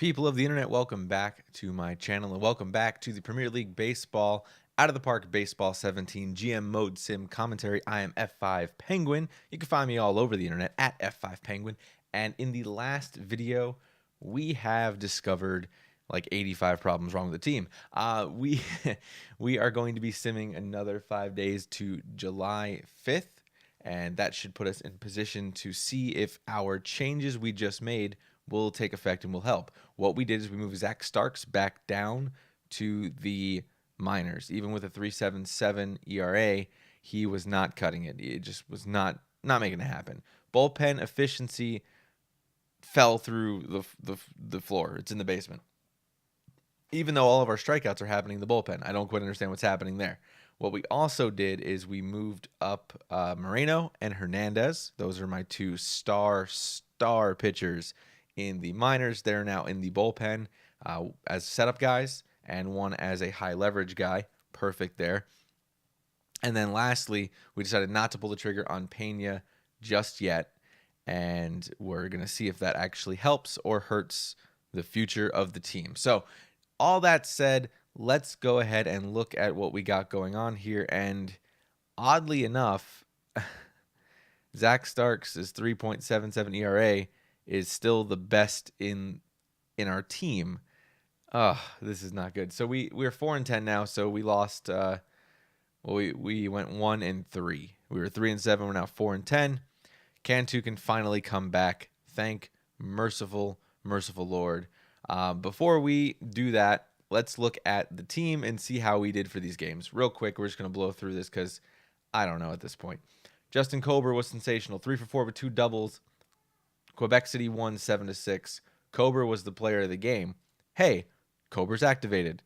People of the internet, welcome back to my channel and welcome back to the Premier League Baseball Out of the Park Baseball 17 GM Mode Sim commentary. I am F5 Penguin. You can find me all over the internet at F5 Penguin. And in the last video, we have discovered like 85 problems wrong with the team. We are going to be simming another 5 days to July 5th, and that should put us in position to see if our changes we just made will take effect and will help. What we did is we moved Zach Starks back down to the minors. Even with a 3.77 ERA, he was not cutting it. It just was not making it happen. Bullpen efficiency fell through the floor. It's in the basement. Even though all of our strikeouts are happening in the bullpen, I don't quite understand what's happening there. What we also did is we moved up Moreno and Hernandez. Those are my two star pitchers in the minors. They're now in the bullpen as setup guys, and one as a high leverage guy. Perfect there. And then lastly, we decided not to pull the trigger on Pena just yet, and we're going to see if that actually helps or hurts the future of the team. So all that said, let's go ahead and look at what we got going on here. And oddly enough, Zach Starks' 3.77 ERA is still the best in our team. This is not good. So we're 4-10 now. So we lost. We went 1-3. We were 3-7. We're now 4-10. Cantu can finally come back. Thank merciful Lord. Before we do that, let's look at the team and see how we did for these games. Real quick, we're just going to blow through this because I don't know at this point. Justin Cobra was sensational. 3 for 4 with 2 doubles. Quebec City won 7-6. Cobra was the player of the game. Hey, Cobra's activated.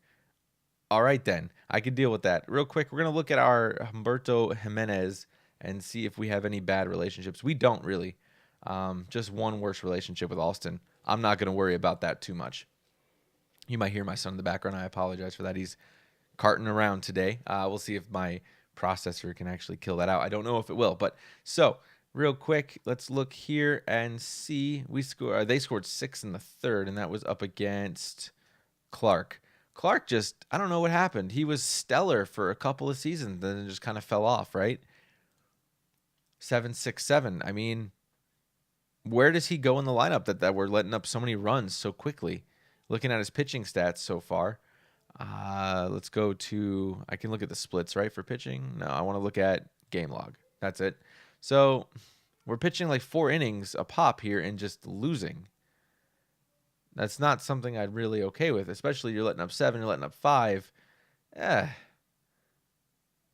All right, then. I could deal with that. Real quick, we're going to look at our Humberto Jimenez and see if we have any bad relationships. We don't really. Just one worse relationship with Alston. I'm not going to worry about that too much. You might hear my son in the background. I apologize for that. He's carting around today. We'll see if my processor can actually kill that out. I don't know if it will. But so, real quick, let's look here and see. They scored 6 in the third, and that was up against Clark. Clark just, I don't know what happened. He was stellar for a couple of seasons, then it just kind of fell off, right? 7-6-7. I mean, where does he go in the lineup that we're letting up so many runs so quickly? Looking at his pitching stats so far. Let's go to, I can look at the splits, right, for pitching. No, I want to look at game log. That's it. So we're pitching like 4 innings a pop here and just losing. That's not something I'd really okay with, especially you're letting up 7, you're letting up 5.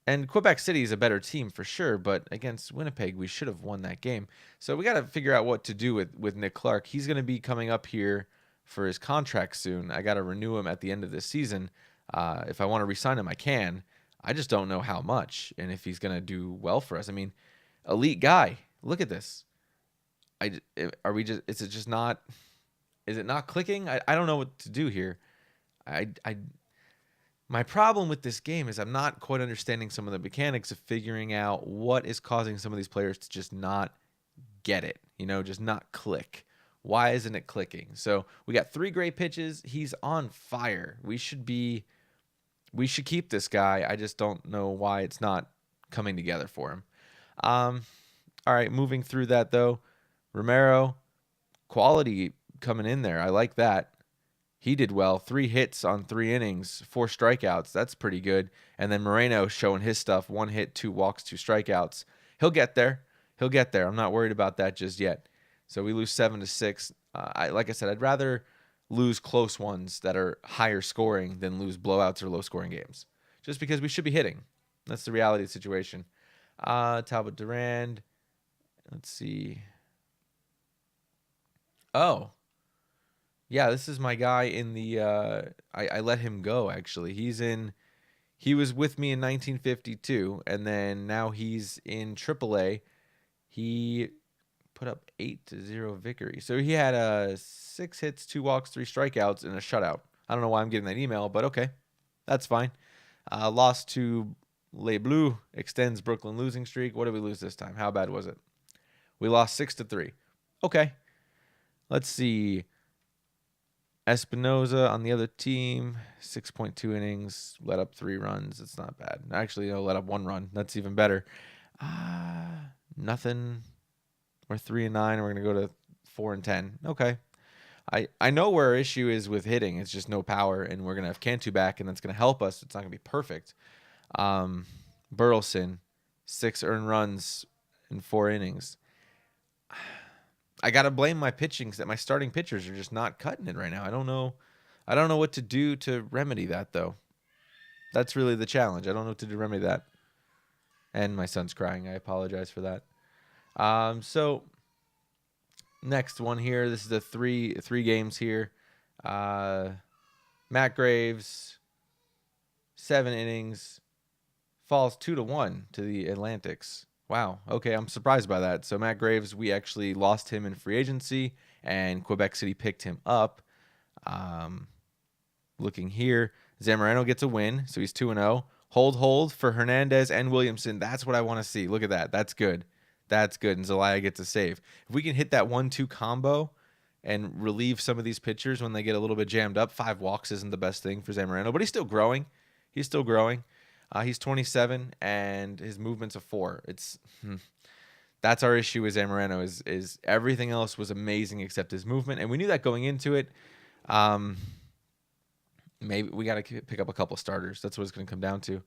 And Quebec City is a better team for sure, but against Winnipeg, we should have won that game. So we got to figure out what to do with Nick Clark. He's going to be coming up here for his contract soon. I got to renew him at the end of this season. If I want to re-sign him, I can. I just don't know how much and if he's going to do well for us. I mean, elite guy. Look at this. Is it not clicking? I don't know what to do here. My problem with this game is I'm not quite understanding some of the mechanics of figuring out what is causing some of these players to just not get it, just not click. Why isn't it clicking? So we got 3 great pitches. He's on fire. We should keep this guy. I just don't know why it's not coming together for him. All right, moving through that though. Romero, quality coming in there. I like that. He did well. 3 hits on 3 innings, 4 strikeouts. That's pretty good. And then Moreno showing his stuff. 1 hit, 2 walks, 2 strikeouts. He'll get there. I'm not worried about that just yet. So we lose 7-6. Like I said, I'd rather lose close ones that are higher scoring than lose blowouts or low scoring games. Just because we should be hitting. That's the reality of the situation. Talbot Durand. Let's see. Oh. Yeah, this is my guy in the I let him go actually. He was with me in 1952 and then now he's in AAA. He put up 8-0 victory. So he had 6 hits, 2 walks, 3 strikeouts and a shutout. I don't know why I'm getting that email, but okay. That's fine. Lost to Les Bleus, extends Brooklyn losing streak. What did we lose this time? How bad was it? We lost 6-3. Okay. Let's see. Espinoza on the other team, 6.2 innings, let up 3 runs. It's not bad. Actually, let up 1 run. That's even better. Nothing. We're 3-9. We're gonna go to 4-10. Okay. I know where our issue is with hitting. It's just no power, and we're gonna have Cantu back, and that's gonna help us. It's not gonna be perfect. Burleson, 6 earned runs in 4 innings. I gotta blame my pitching that my starting pitchers are just not cutting it right now. I don't know what to do to remedy that though. That's really the challenge. I don't know what to do to remedy that. And my son's crying. I apologize for that. So next one here. This is the three games here. Matt Graves, 7 innings, falls 2-1 to the Atlantics. Wow. Okay, I'm surprised by that. So Matt Graves, we actually lost him in free agency, and Quebec City picked him up. Looking here, Zamorano gets a win, so he's 2-0. Hold for Hernandez and Williamson. That's what I want to see. Look at that. That's good. That's good. And Zelaya gets a save. If we can hit that 1-2 combo and relieve some of these pitchers when they get a little bit jammed up, 5 walks isn't the best thing for Zamorano, but he's still growing. He's 27, and his movement's a 4. That's our issue with Zamorano is everything else was amazing except his movement, and we knew that going into it. Maybe we got to pick up a couple starters. That's what it's going to come down to. A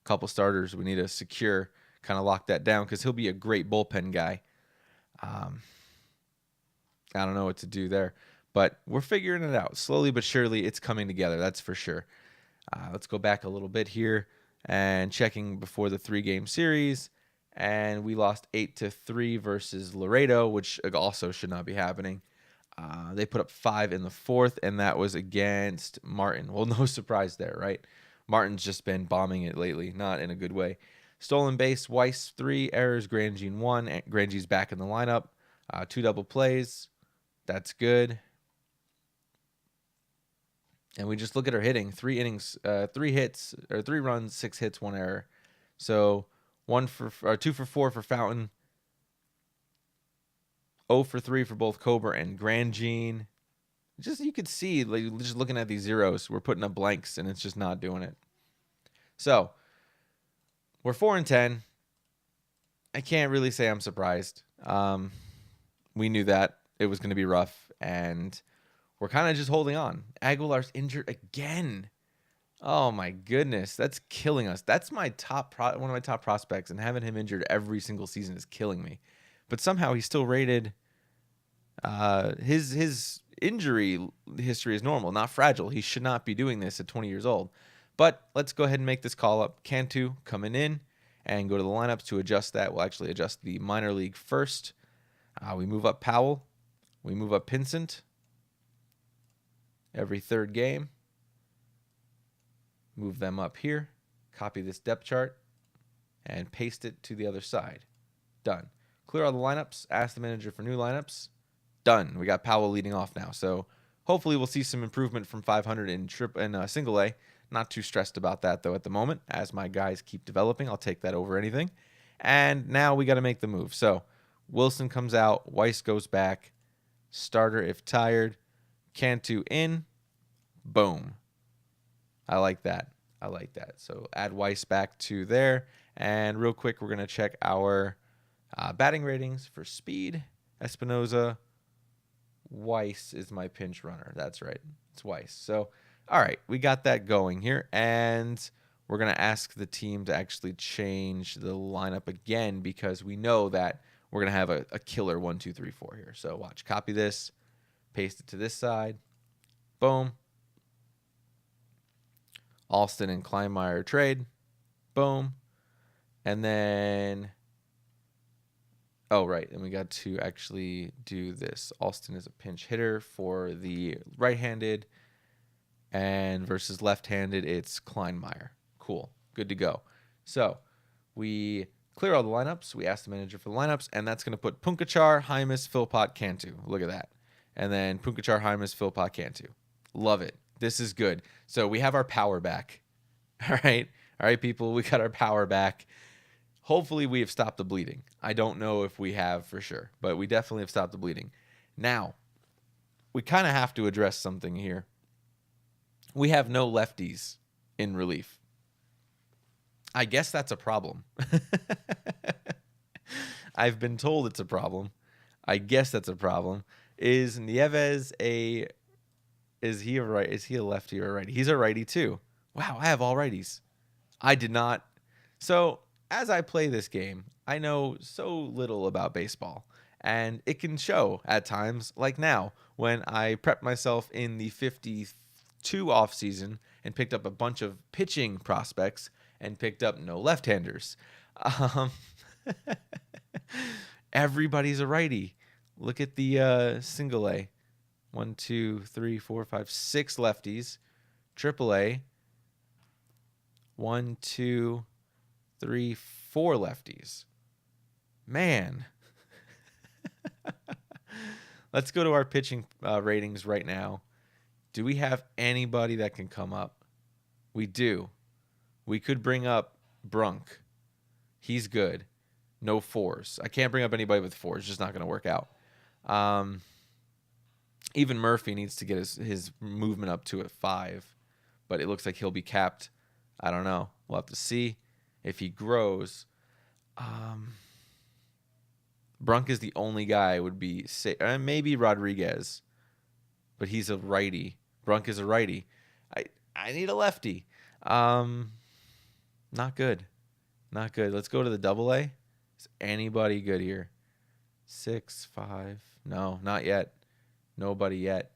couple starters we need to secure, kind of lock that down, because he'll be a great bullpen guy. I don't know what to do there, but we're figuring it out. Slowly but surely, it's coming together. That's for sure. Let's go back a little bit here and checking before the 3-game series. And we lost 8-3 versus Laredo, which also should not be happening. They put up 5 in the 4th, and that was against Martin. Well, no surprise there, right? Martin's just been bombing it lately, not in a good way. Stolen base, Weiss 3, errors, Grandjean 1. Grandjean's back in the lineup. 2 double plays. That's good. And we just look at our hitting. 3 innings, 3 hits, or 3 runs, 6 hits, 1 error. So 2 for 4 for Fountain. 0 for 3 for both Cobra and Grandjean. Just you could see, like, just looking at these zeros, we're putting up blanks, and it's just not doing it. So we're 4-10. I can't really say I'm surprised. We knew that it was going to be rough, and we're kind of just holding on. Aguilar's injured again. Oh my goodness, that's killing us. That's my one of my top prospects, and having him injured every single season is killing me. But somehow he's still rated. His injury history is normal, not fragile. He should not be doing this at 20 years old. But let's go ahead and make this call up. Cantu coming in, and go to the lineups to adjust that. We'll actually adjust the minor league first. We move up Powell. We move up Pinsent. Every 3rd game. Move them up here. Copy this depth chart and paste it to the other side. Done. Clear all the lineups. Ask the manager for new lineups. Done. We got Powell leading off now. So hopefully we'll see some improvement from 500 in single A. Not too stressed about that though at the moment. As my guys keep developing, I'll take that over anything. And now we got to make the move. So Wilson comes out. Weiss goes back. Starter if tired. Cantu in. Boom. I like that. So add Weiss back to there. And real quick, we're going to check our batting ratings for speed. Espinoza. Weiss is my pinch runner. That's right. It's Weiss. So, all right. We got that going here. And we're going to ask the team to actually change the lineup again, because we know that we're going to have a killer 1, 2, 3, 4 here. So watch. Copy this. Paste it to this side. Boom. Alston and Kleinmeyer trade. Boom. And then, oh, right. And we got to actually do this. Alston is a pinch hitter for the right-handed, and versus left-handed, it's Kleinmeyer. Cool. Good to go. So we clear all the lineups. We ask the manager for the lineups, and that's going to put Punkachar, Hymas, Philpott, Cantu. Look at that. And then Punkachar, Hymas, Philpott, Cantu. Love it. This is good. So we have our power back. All right, people. We got our power back. Hopefully we have stopped the bleeding. I don't know if we have for sure, but we definitely have stopped the bleeding. Now, we kind of have to address something here. We have no lefties in relief. I guess that's a problem. I've been told it's a problem. I guess that's a problem. Is Nieves a is he a right? Is he a lefty or a righty? He's a righty too. Wow, I have all righties. I did not. So, as I play this game, I know so little about baseball, and it can show at times, like now, when I prepped myself in the 52 offseason and picked up a bunch of pitching prospects and picked up no left-handers. Um, everybody's a righty. Look at the single A. 1, 2, 3, 4, 5, 6 lefties. Triple A. 1, 2, 3, 4 lefties. Man. Let's go to our pitching ratings right now. Do we have anybody that can come up? We do. We could bring up Brunk. He's good. No 4s. I can't bring up anybody with 4s. It's just not going to work out. Even Murphy needs to get his movement up to a 5. But it looks like he'll be capped. I don't know. We'll have to see if he grows. Brunk is the only guy would be maybe Rodriguez, but he's a righty. Brunk is a righty. I need a lefty. Not good. Not good. Let's go to the double A. Is anybody good here? 6, 5. No, not yet. Nobody yet.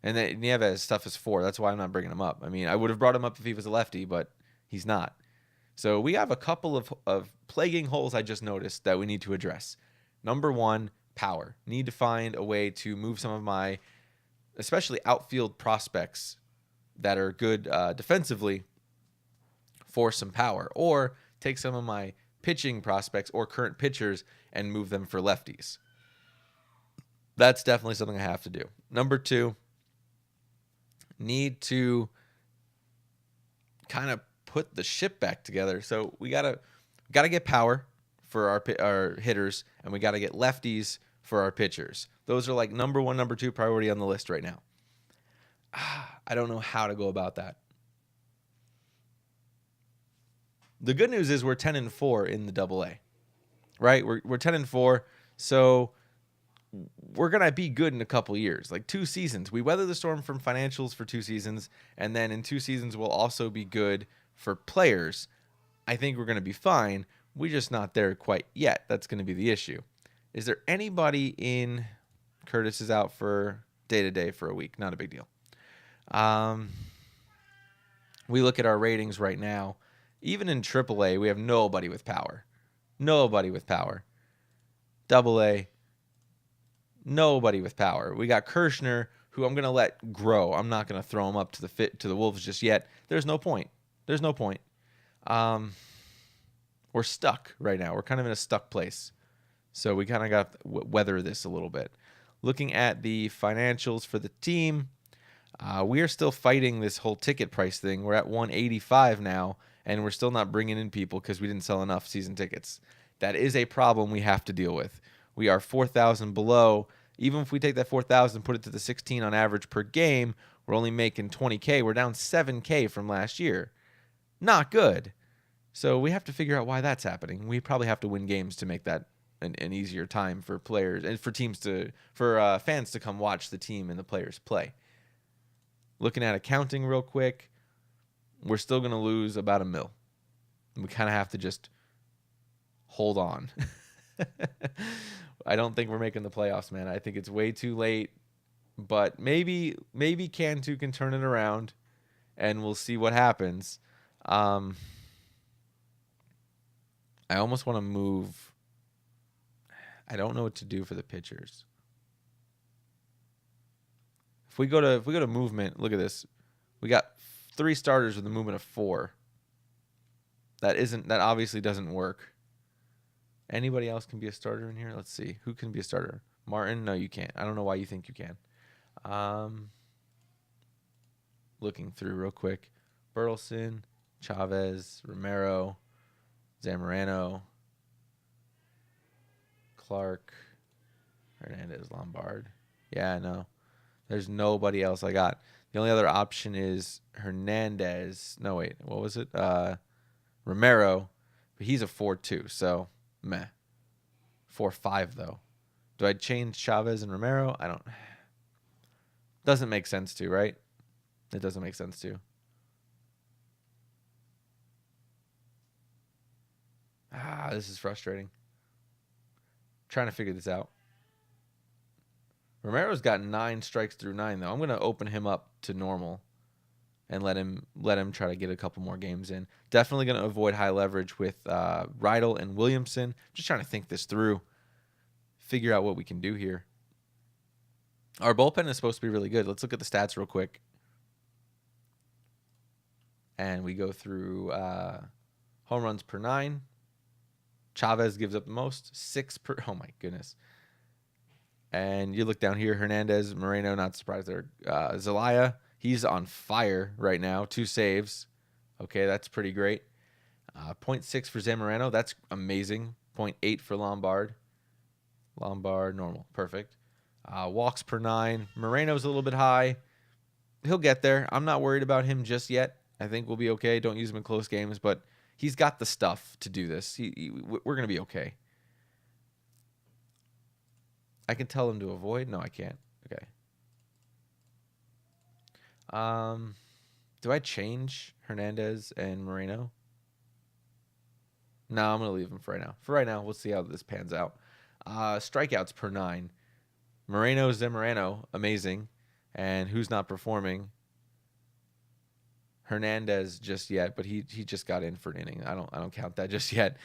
And then Nieves' stuff is 4. That's why I'm not bringing him up. I mean, I would have brought him up if he was a lefty, but he's not. So we have a couple of plaguing holes I just noticed that we need to address. Number 1, power. Need to find a way to move some of my, especially outfield prospects that are good defensively for some power. Or take some of my pitching prospects or current pitchers and move them for lefties. That's definitely something I have to do. Number 2, need to kind of put the ship back together. So we gotta get power for our hitters, and we gotta get lefties for our pitchers. Those are like number 1, number 2 priority on the list right now. I don't know how to go about that. The good news is we're 10-4 in the double A, right? We're 10-4, so we're going to be good in a couple years, like 2 seasons. We weather the storm from financials for 2 seasons, and then in 2 seasons we'll also be good for players. I think we're going to be fine. We're just not there quite yet. That's going to be the issue. Is there anybody in Curtis is out for day-to-day for a week? Not a big deal. We look at our ratings right now. Even in AAA, we have nobody with power. Nobody with power. Double A, nobody with power. We got Kirshner, who I'm going to let grow. I'm not going to throw him up to the Wolves just yet. There's no point. There's no point. We're stuck right now. We're kind of in a stuck place. So we kind of got to weather this a little bit. Looking at the financials for the team, we are still fighting this whole ticket price thing. We're at $185 now, and we're still not bringing in people because we didn't sell enough season tickets. That is a problem we have to deal with. We are 4,000 below. Even if we take that 4,000, put it to the 16 on average per game, we're only making $20K. We're down $7K from last year. Not good. So we have to figure out why that's happening. We probably have to win games to make that an easier time for players and for fans to come watch the team and the players play. Looking at accounting real quick, we're still going to lose about $1 million. We kind of have to just hold on. I don't think we're making the playoffs, man. I think it's way too late. But maybe Cantu can turn it around, and we'll see what happens. I almost want to move. I don't know what to do for the pitchers. If we go to movement, look at this. We got 3 starters with a movement of 4. That obviously doesn't work. Anybody else can be a starter in here? Let's see. Who can be a starter? Martin? No, you can't. I don't know why you think you can. Looking through real quick. Burleson, Chavez, Romero, Zamorano, Clark, Hernandez, Lombard. Yeah, no. There's nobody else I got. The only other option is Hernandez. No, wait. What was it? Romero. But he's a 4-2, so meh. 4-5, though. Do I change Chavez and Romero? I don't. Doesn't make sense to, right? It doesn't make sense to. This is frustrating. Trying to figure this out. Romero's got 9 strikes through 9, though. I'm going to open him up to normal and let him try to get a couple more games in. Definitely going to avoid high leverage with Rydell and Williamson. Just trying to think this through. Figure out what we can do here. Our bullpen is supposed to be really good. Let's look at the stats real quick. And we go through home runs per 9. Chavez gives up the most, 6 per. Oh, my goodness. And you look down here, Hernandez, Moreno, not surprised there. Zelaya, he's on fire right now. 2 saves. Okay, that's pretty great. 0.6 for Zamorano. That's amazing. 0.8 for Lombard. Lombard, normal. Perfect. Walks per 9. Moreno's a little bit high. He'll get there. I'm not worried about him just yet. I think we'll be okay. Don't use him in close games, but he's got the stuff to do this. We're going to be okay. I can tell him to avoid. No, I can't. Okay. Do I change Hernandez and Moreno? No, I'm going to leave him for right now. For right now, we'll see how this pans out. Strikeouts per 9. Moreno, Zamorano, amazing. And who's not performing? Hernandez just yet, but he just got in for an inning. I don't count that just yet.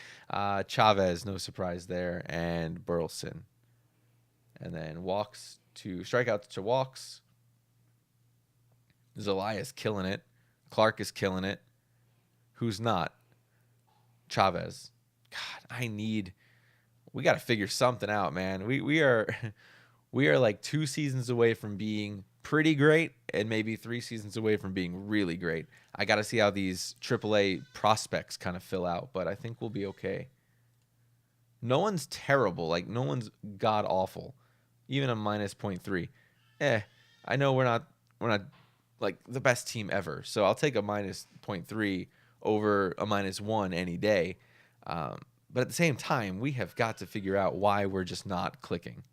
Chavez, no surprise there, and Burleson. And then strikeouts to walks. Zelaya is killing it. Clark is killing it. Who's not? Chavez. God, we got to figure something out, man. We are like 2 seasons away from being pretty great and maybe 3 seasons away from being really great. I got to see how these AAA prospects kind of fill out, but I think we'll be okay. No one's terrible. Like, no one's god awful. Even a minus 0.3. I know we're not like the best team ever. So I'll take a minus 0.3 over a -1 any day. But at the same time, we have got to figure out why we're just not clicking.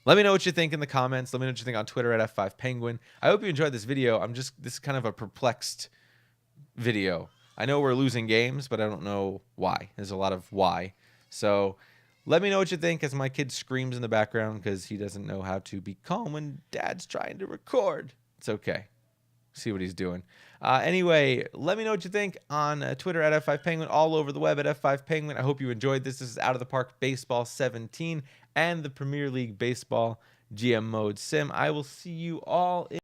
Let me know what you think in the comments. Let me know what you think on Twitter at F5Penguin. I hope you enjoyed this video. This is kind of a perplexed video. I know we're losing games, but I don't know why. There's a lot of why. So let me know what you think as my kid screams in the background because he doesn't know how to be calm when dad's trying to record. It's okay. See what he's doing. Anyway, let me know what you think on Twitter at F5Penguin, all over the web at F5Penguin. I hope you enjoyed this. This is Out of the Park Baseball 17 and the Premier League Baseball GM Mode Sim. I will see you all in